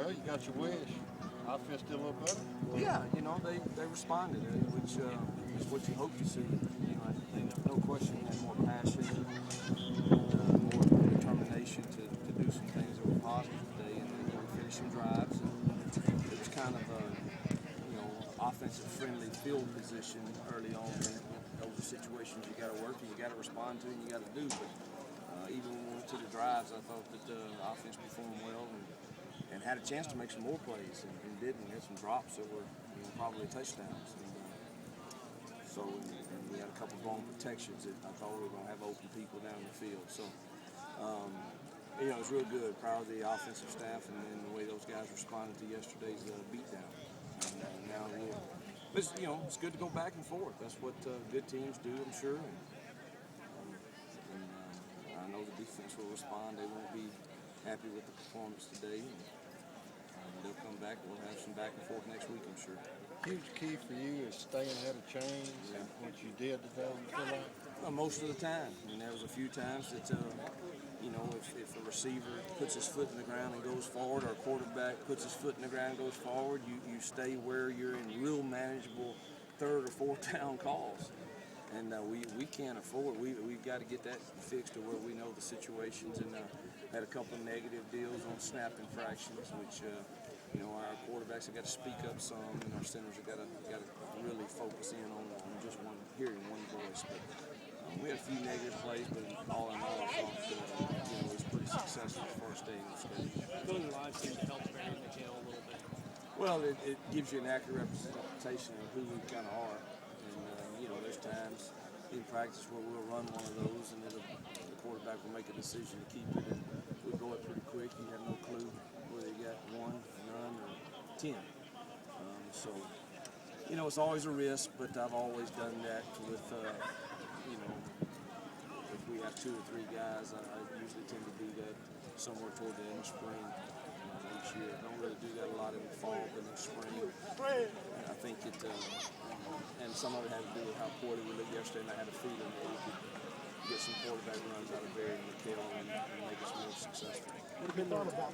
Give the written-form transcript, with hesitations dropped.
Well, you got your wish. Offense did a little better. Yeah, you know, they responded, which is what you hope to see. You know, no question they had more passion, more determination to do some things that were positive today, and then we finished some drives. And it was kind of a offensive friendly field position early on. And those are situations you got to work and you got to respond to and you got to do. But even when we went to the drives, I thought that the offense performed well and had a chance to make some more plays and didn't. We had some drops that were probably touchdowns. And we had a couple of blown protections that I thought we were going to have open people down the field. So, it was real good. Proud of the offensive staff and the way those guys responded to yesterday's beatdown. And now it's good to go back and forth. That's what good teams do, I'm sure. And I know the defense will respond. They won't be happy with the performance today. They'll come back. We'll have some back and forth next week, I'm sure. Huge key for you is staying ahead of chains. Yeah. What you did today, you feel like? Well, most of the time. I mean, there was a few times that, if a receiver puts his foot in the ground and goes forward, or a quarterback puts his foot in the ground and goes forward, you stay where you're in real manageable third or fourth down calls. And we can't afford. We've got to get that fixed to where we know the situations. And had a couple of negative deals on snap infractions, which our quarterbacks have got to speak up some, and our centers have got to really focus in on just hearing one voice. But we had a few negative plays, but all in all, I thought it was pretty successful as far as staying on schedule. Going live seemed to help Barry McHale a little bit. Well, it gives you an accurate representation of who we kind of are. And, there's times in practice where we'll run one of those and then the quarterback will make a decision to keep it, and we'll go it pretty quick. You have no clue whether you got 1, none, or 10. It's always a risk, but I've always done that with, if we have 2 or 3 guys, I usually tend to do that somewhere toward the end of spring. Each year. I don't really do that a lot in the fall, but in the spring, I think it, and some of it had to do with how poorly we looked yesterday, and I had a feeling that we could get some quarterback runs out of Barry and McHale and make us more successful. What have been thought about